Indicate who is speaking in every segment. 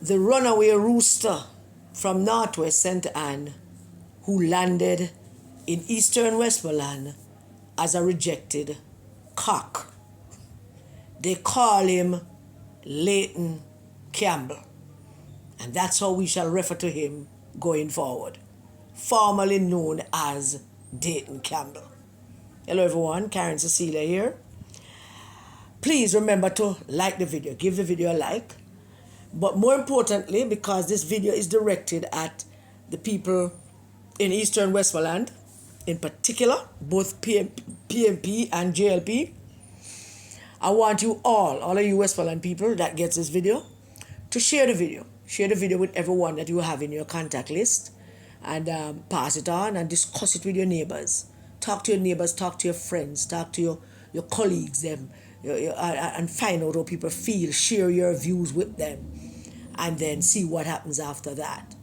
Speaker 1: the runaway rooster from Northwest St. Anne who landed in eastern Westmoreland as a rejected cock. They call him Layton Campbell, and that's how we shall refer to him going forward, formerly known as Layton Campbell. Hello everyone, Karen Cecilia here. Please remember to like the video, give the video a like, but more importantly, because this video is directed at the people in Eastern Westmoreland, in particular, both PMP and JLP, I want you all of you Westmoreland people that gets this video, to share the video. Share the video with everyone that you have in your contact list, and pass it on and discuss it with your neighbors. Talk to your neighbors, talk to your friends, talk to your colleagues, and find out how people feel. Share your views with them, and then see what happens after that.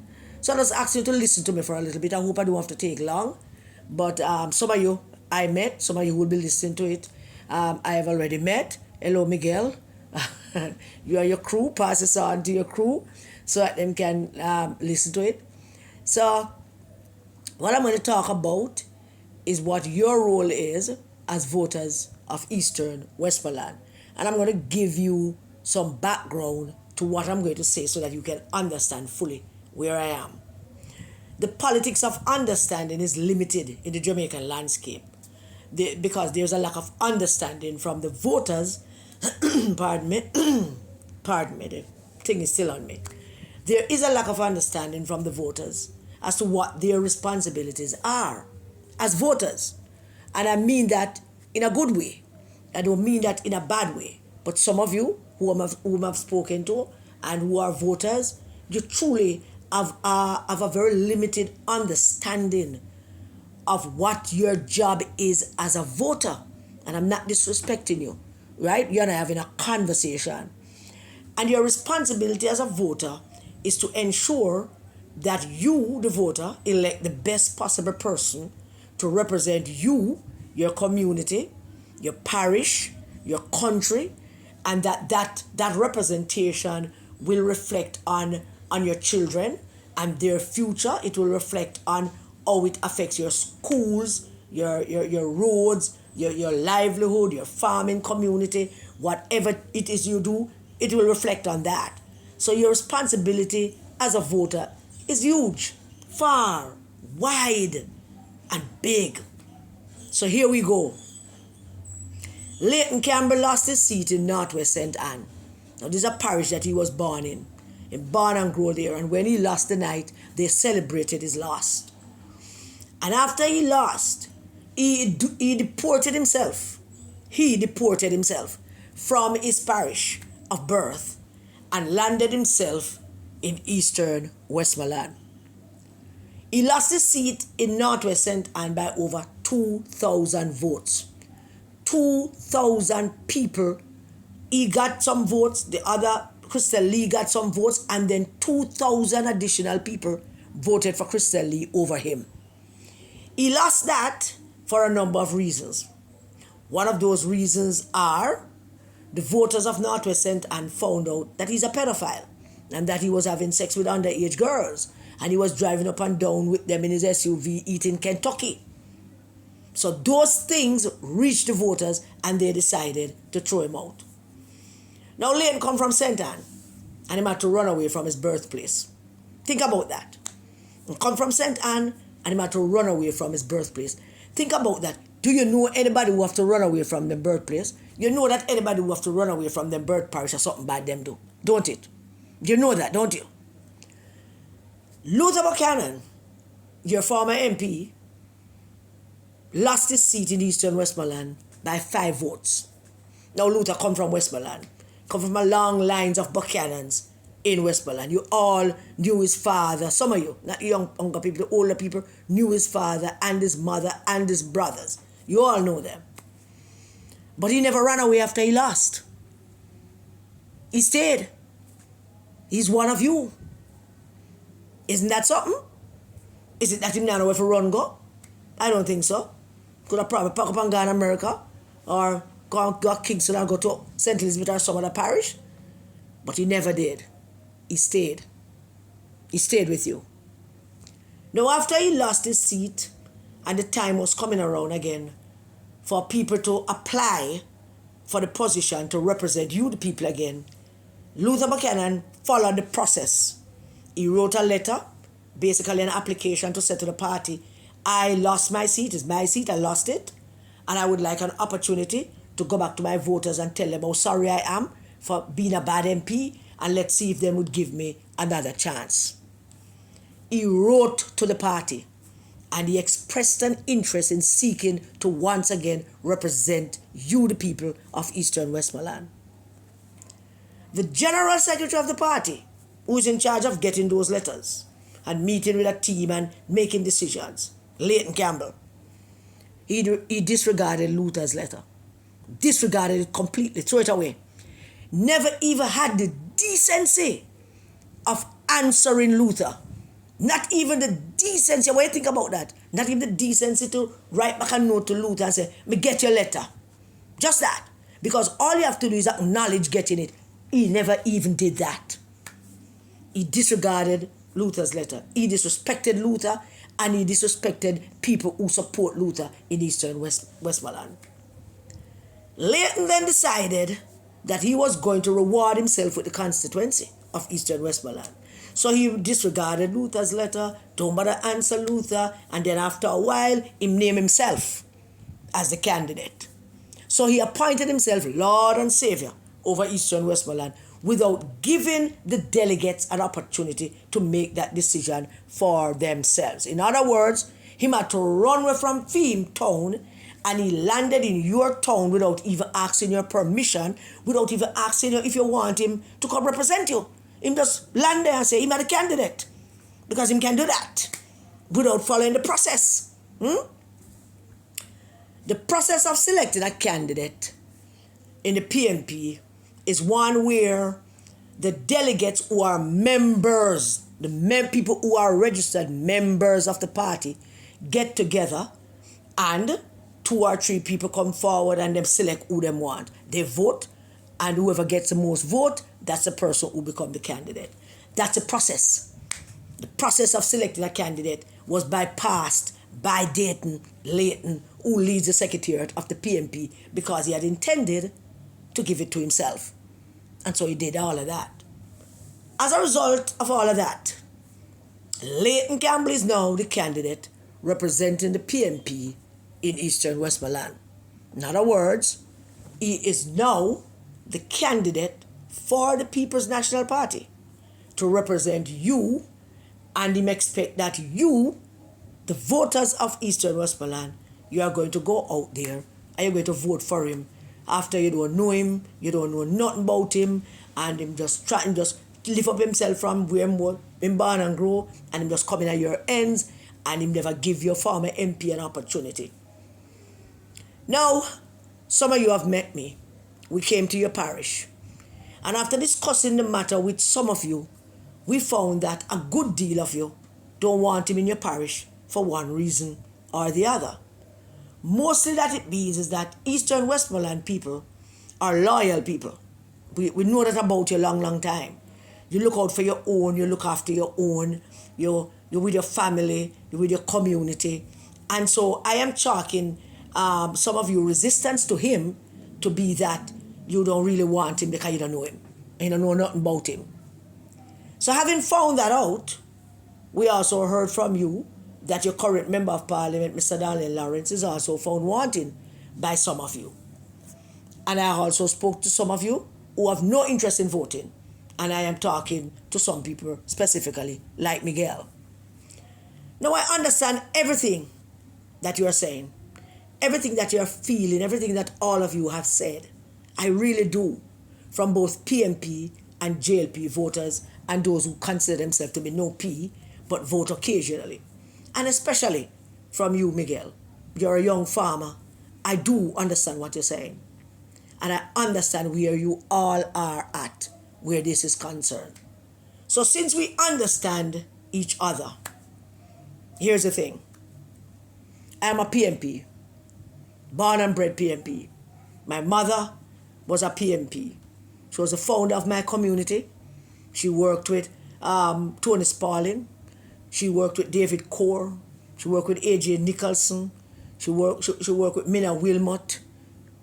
Speaker 1: So I just ask you to listen to me for a little bit. I hope I don't have to take long, but some of you I met, some of you will be listening to it. I have already met. Hello, Miguel. You are your crew. Pass this on to your crew so that them can listen to it. So what I'm going to talk about is what your role is as voters of Eastern Westmoreland. And I'm going to give you some background to what I'm going to say so that you can understand fully where I am. The politics of understanding is limited in the Jamaican landscape because there's a lack of understanding from the voters. Pardon me, the thing is still on me. There is a lack of understanding from the voters as to what their responsibilities are as voters. And I mean that in a good way. I don't mean that in a bad way. But some of you whom I've spoken to and who are voters, you truly have a very limited understanding of what your job is as a voter. And I'm not disrespecting you, right? You're not having a conversation. And your responsibility as a voter is to ensure that you, the voter, elect the best possible person to represent you, your community, your parish, your country, and that representation will reflect on your children and their future. It will reflect on how it affects your schools, your roads, your livelihood, your farming community, whatever it is you do, it will reflect on that. So your responsibility as a voter is huge, far, wide, and big. So here we go. Layton Campbell lost his seat in Northwest St. Anne. Now this is a parish that he was born in. He born and grew there, and when he lost the night, they celebrated his loss. And after he lost, he deported himself. He deported himself from his parish of birth and landed himself in Eastern Westmoreland. He lost his seat in Northwest St. Anne by over 2,000 votes. 2,000 people. He got some votes, the other Crystal Lee got some votes, and then 2,000 additional people voted for Crystal Lee over him. He lost that for a number of reasons. One of those reasons are the voters of Northwest St. Anne found out that he's a pedophile and that he was having sex with underage girls, and he was driving up and down with them in his SUV eating Kentucky. So those things reached the voters and they decided to throw him out. Now Layton come from St. Anne and he had to run away from his birthplace. Think about that. He come from St. Anne and he had to run away from his birthplace. Think about that. Do you know anybody who have to run away from their birthplace? You know that anybody who have to run away from their birth parish or something bad them do, don't it? You know that, don't you? Luther Buchanan, your former MP, lost his seat in Eastern Westmoreland by 5 votes. Now Luther come from Westmoreland, come from a long lines of Buchanans in Westmoreland. You all knew his father. Some of you, not the younger people, the older people, knew his father and his mother and his brothers. You all know them. But he never ran away after he lost. He stayed. He's one of you. Isn't that something? Is it that him not know where to run go? I don't think so. Could have probably pack up and gone to America or go to Kingston and go to St. Elizabeth or some other parish. But he never did. he stayed. He stayed with you. Now, after he lost his seat and the time was coming around again for people to apply for the position to represent you, the people, again, Luther Buchanan followed the process. He wrote a letter, basically an application to say to the party, I lost my seat, it's my seat, I lost it, and I would like an opportunity to go back to my voters and tell them how sorry I am for being a bad MP, and let's see if they would give me another chance. He wrote to the party and he expressed an interest in seeking to once again represent you, the people of Eastern Westmoreland. The General Secretary of the party, who is in charge of getting those letters and meeting with a team and making decisions, Layton Campbell, he disregarded Luther's letter. Disregarded it completely, threw it away. Never even had the decency of answering Luther. Not even the decency. What do you think about that? Not even the decency to write back a note to Luther and say, me get your letter. Just that. Because all you have to do is acknowledge getting it. He never even did that. He disregarded Luther's letter. He disrespected Luther, and he disrespected people who support Luther in Eastern Westmoreland. Layton then decided that he was going to reward himself with the constituency of Eastern Westmoreland. So he disregarded Luther's letter, don't bother answer Luther, and then after a while, he named himself as the candidate. So he appointed himself Lord and Savior over Eastern Westmoreland without giving the delegates an opportunity to make that decision for themselves. In other words, he had to run away from Theme Town, and he landed in your town without even asking your permission, without even asking you if you want him to come represent you. Him just land there and say, he's a candidate. Because him can do that without following the process. The process of selecting a candidate in the PNP is one where the delegates who are members, people who are registered members of the party, get together and 2 or 3 people come forward and them select who them want. They vote, and whoever gets the most vote, that's the person who become the candidate. That's a process. The process of selecting a candidate was bypassed by Layton, who leads the secretariat of the PNP, because he had intended to give it to himself. And so he did all of that. As a result of all of that, Layton Campbell is now the candidate representing the PNP in Eastern Westmoreland. In other words, he is now the candidate for the People's National Party to represent you, and him expect that you, the voters of Eastern Westmoreland, you are going to go out there and you're going to vote for him after you don't know him, you don't know nothing about him, and him just try and just lift up himself from where him born and grow, and him just coming at your ends, and him never give your former MP an opportunity. Now, some of you have met me. We came to your parish. And after discussing the matter with some of you, we found that a good deal of you don't want him in your parish for one reason or the other. Mostly that it means is that Eastern Westmoreland people are loyal people. We know that about you a long, long time. You look out for your own, you look after your own, you're with your family, you're with your community. And so I am chalking some of you resistance to him to be that you don't really want him because you don't know him. You don't know nothing about him. So having found that out, we also heard from you that your current Member of Parliament, Mr. Daniel Lawrence, is also found wanting by some of you. And I also spoke to some of you who have no interest in voting. And I am talking to some people specifically, like Miguel. Now I understand everything that you are saying, everything that you are feeling, everything that all of you have said. I really do, from both PNP and JLP voters and those who consider themselves to be no P, but vote occasionally. And especially from you, Miguel. You're a young farmer. I do understand what you're saying. And I understand where you all are at, where this is concerned. So since we understand each other, here's the thing. I am a PNP, born and bred PNP. My mother was a PNP. She was the founder of my community, She worked with Tony Spalding. She worked with David Core. She worked with A.J. Nicholson. She worked with Minna Wilmot.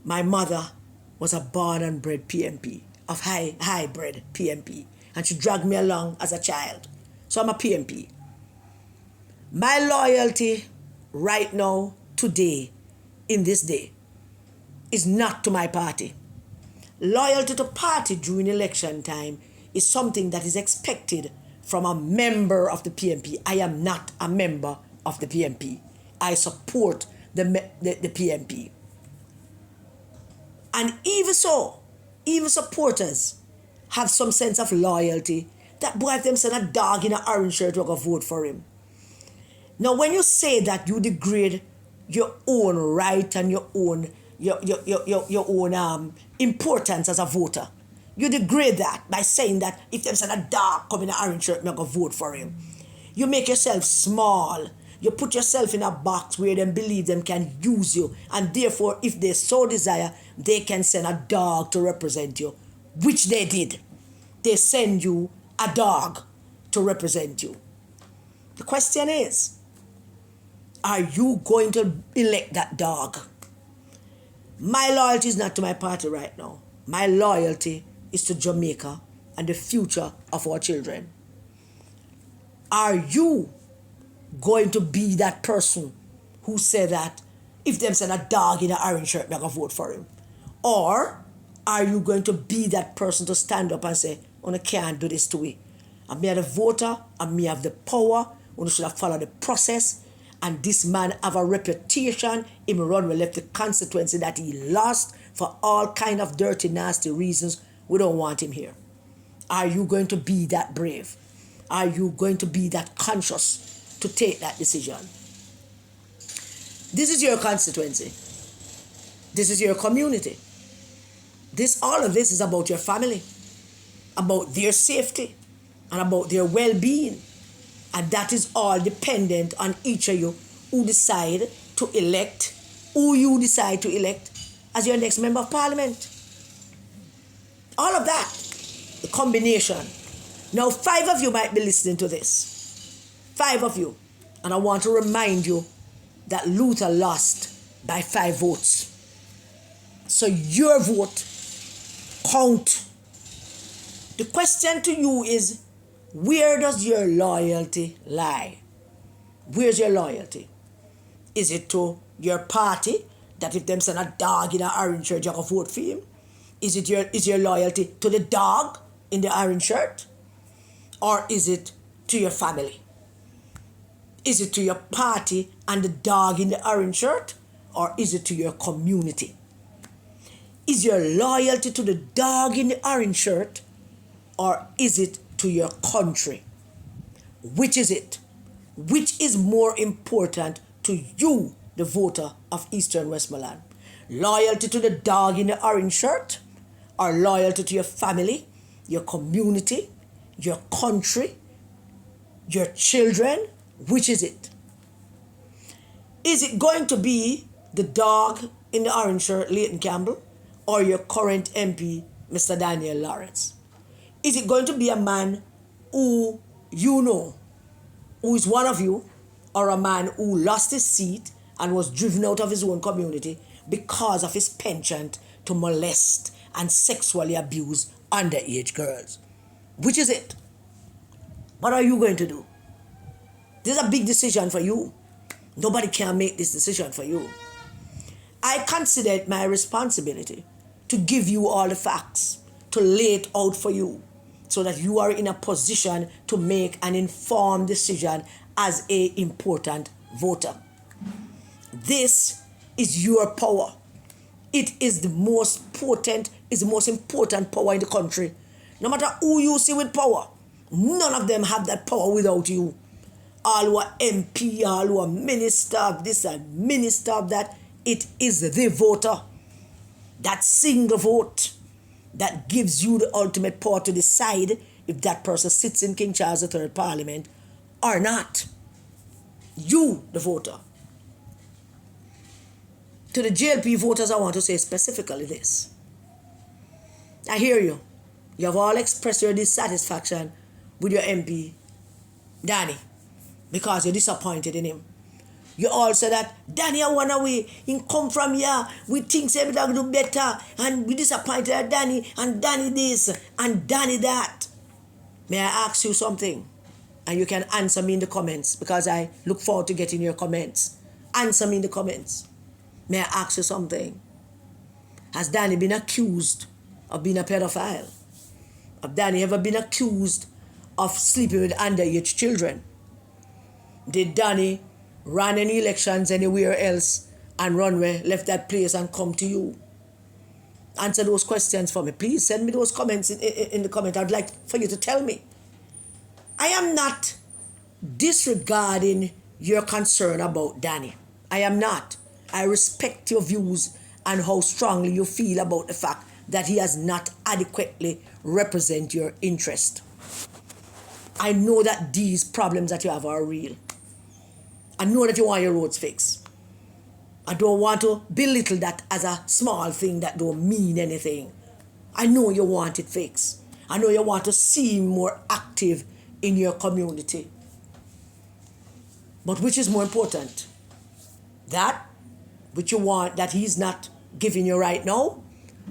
Speaker 1: My mother was a born and bred PMP, of high-bred PMP. And she dragged me along as a child. So I'm a PMP. My loyalty right now, today, in this day, is not to my party. Loyalty to party during election time is something that is expected from a member of the PMP. I am not a member of the PMP. I support the PMP. And even so, even supporters have some sense of loyalty. That boy, if them send a dog in an orange shirt, we're going to vote for him. Now, when you say that, you degrade your own right and your own importance as a voter. You degrade that by saying that if them send a dog come in an orange shirt, we're going to vote for him. You make yourself small. You put yourself in a box where them believe them can use you. And therefore, if they so desire, they can send a dog to represent you, which they did. They send you a dog to represent you. The question is, are you going to elect that dog? My loyalty is not to my party right now. My loyalty is to Jamaica and the future of our children. Are you going to be that person who said that if them send a dog in an orange shirt, I'm going to vote for him? Or are you going to be that person to stand up and say, I can't do this to me? And me have the voter, and me have the power, we should have followed the process, and this man have a reputation, him run will left the constituency that he lost for all kind of dirty, nasty reasons. We don't want him here. Are you going to be that brave? Are you going to be that conscious to take that decision? This is your constituency. This is your community. All of this is about your family, about their safety, and about their well-being. And that is all dependent on each of you who decide to elect, who you decide to elect as your next member of parliament. All of that, the combination. Now, 5 of you might be listening to this. 5 of you. And I want to remind you that Luther lost by 5 votes. So your vote count. The question to you is, where does your loyalty lie? Where's your loyalty? Is it to your party, that if them send a dog in an orange shirt, you're going to vote for him? Is your loyalty to the dog in the orange shirt? Or is it to your family? Is it to your party and the dog in the orange shirt? Or is it to your community? Is your loyalty to the dog in the orange shirt? Or is it to your country? Which is it? Which is more important to you, the voter of Eastern Westmoreland? Loyalty to the dog in the orange shirt? Or loyalty to your family, your community, your country, your children? Which is it? Is it going to be the dog in the orange shirt, Layton Campbell, or your current MP, Mr. Daniel Lawrence? Is it going to be a man who you know, who is one of you, or a man who lost his seat and was driven out of his own community because of his penchant to molest and sexually abuse underage girls? Which is it? What are you going to do? This is a big decision for you. Nobody can make this decision for you. I consider it my responsibility to give you all the facts, to lay it out for you, so that you are in a position to make an informed decision as an important voter. This is your power. It is the most potent, is the most important power in the country. No matter who you see with power, none of them have that power without you. All who are MP, all who are minister of this and minister of that, it is the voter. That single vote that gives you the ultimate power to decide if that person sits in King Charles III Parliament or not. You, the voter. To the JLP voters, I want to say specifically this. I hear you. You have all expressed your dissatisfaction with your MP, Danny, because you're disappointed in him. You all say that, Danny, I want away. He come from here. We think everything will do better. And we disappointed at Danny. And Danny this. And Danny that. May I ask you something? And you can answer me in the comments, because I look forward to getting your comments. Answer me in the comments. May I ask you something? Has Danny been accused of being a pedophile? Have Danny ever been accused of sleeping with underage children? Did Danny run any elections anywhere else and left that place and come to you? Answer those questions for me. Please send me those comments in the comment. I'd like for you to tell me. I am not disregarding your concern about Danny. I am not. I respect your views and how strongly you feel about the fact that he has not adequately represent your interest. I know that these problems that you have are real. I know that you want your roads fixed. I don't want to belittle that as a small thing that don't mean anything. I know you want it fixed. I know you want to see him more active in your community. But which is more important? That which you want that he's not giving you right now?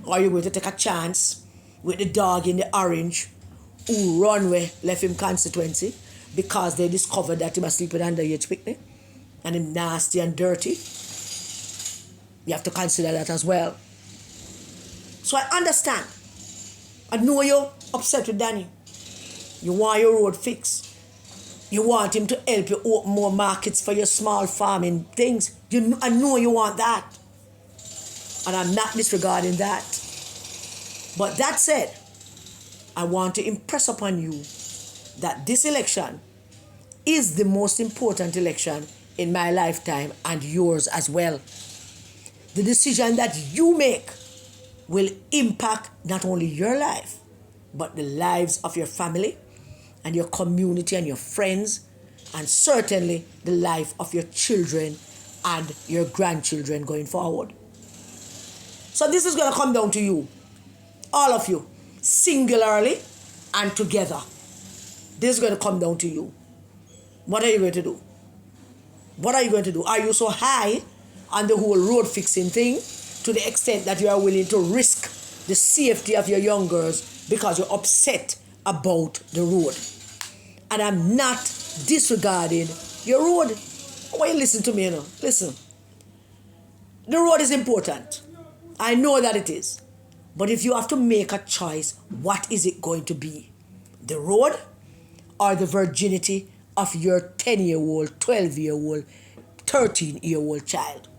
Speaker 1: Or are you going to take a chance with the dog in the orange who run away, left him constituency because they discovered that he was sleeping underage picnic and him nasty and dirty? You have to consider that as well. So I understand. I know you're upset with Danny. You want your road fixed. You want him to help you open more markets for your small farming things. I know you want that. And I'm not disregarding that. But that said, I want to impress upon you that this election is the most important election in my lifetime and yours as well. The decision that you make will impact not only your life, but the lives of your family and your community and your friends, and certainly the life of your children and your grandchildren going forward. So this is going to come down to you, all of you, singularly and together. This is going to come down to you. What are you going to do? What are you going to do? Are you so high on the whole road fixing thing to the extent that you are willing to risk the safety of your young girls because you're upset about the road? And I'm not disregarding your road. Well, listen to me, you know. Listen. The road is important. I know that it is. But if you have to make a choice, what is it going to be? The road or the virginity of your 10-year-old, 12-year-old, 13-year-old child?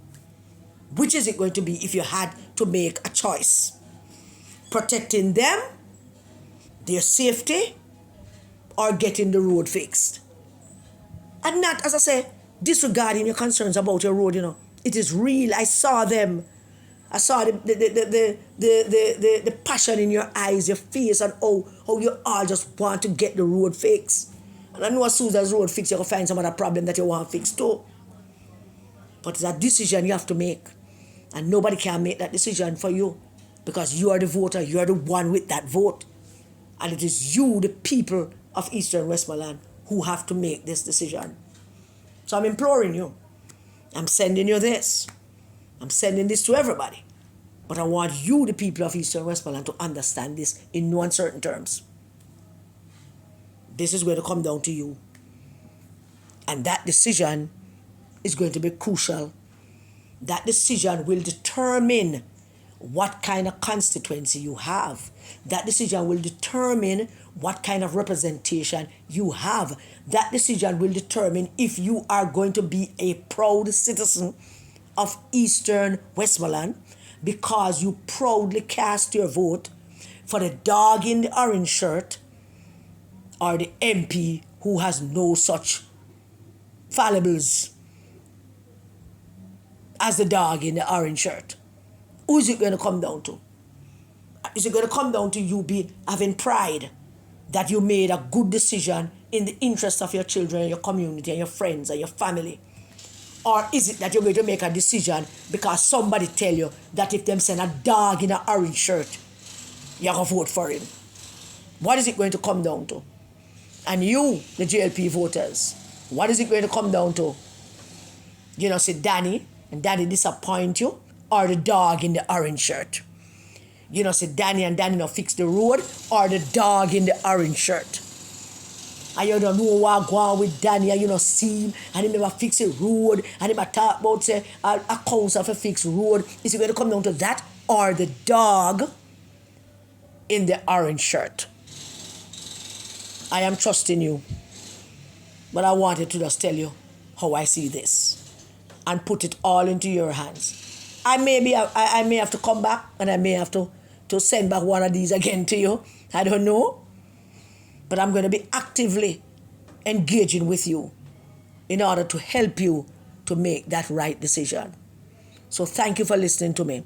Speaker 1: Which is it going to be if you had to make a choice? Protecting them, their safety, or getting the road fixed? And not, as I say, disregarding your concerns about your road, you know. It is real. I saw them. I saw the passion in your eyes, your face, and how you all just want to get the road fixed. And I know as soon as the road fixed, you're going to find some other problem that you want fixed too. But it's a decision you have to make. And nobody can make that decision for you, because you are the voter. You are the one with that vote. And it is you, the people of Eastern Westmoreland, who have to make this decision. So I'm imploring you. I'm sending you this. I'm sending this to everybody. But I want you, the people of Eastern Westmoreland, to understand this in no uncertain terms. This is going to come down to you. And that decision is going to be crucial. That decision will determine what kind of constituency you have. That decision will determine what kind of representation you have. That decision will determine if you are going to be a proud citizen of Eastern Westmoreland because you proudly cast your vote for the dog in the orange shirt or the MP who has no such fallibles as the dog in the orange shirt. Who is it going to come down to? Is it going to come down to you having pride that you made a good decision in the interest of your children, your community, and your friends, and your family? Or is it that you're going to make a decision because somebody tell you that if them send a dog in an orange shirt, you're going to vote for him? What is it going to come down to? And you, the JLP voters, what is it going to come down to? You know, say Danny, and Danny disappoint you, or the dog in the orange shirt? You know, say Danny and Danny not fix the road, or the dog in the orange shirt? And you don't know what go on with Danny, and you don't see him, and he never fix a road, and he never talk about say a council for fix road. Is it going to come down to that, or the dog in the orange shirt? I am trusting you, but I wanted to just tell you how I see this and put it all into your hands. I may have to come back, and I may have to send back one of these again to you. I don't know. But I'm going to be actively engaging with you in order to help you to make that right decision. So thank you for listening to me,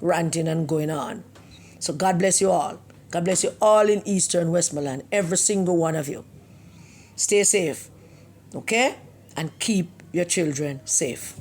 Speaker 1: ranting and going on. So God bless you all. God bless you all in Eastern Westmoreland, every single one of you. Stay safe, okay? And keep your children safe.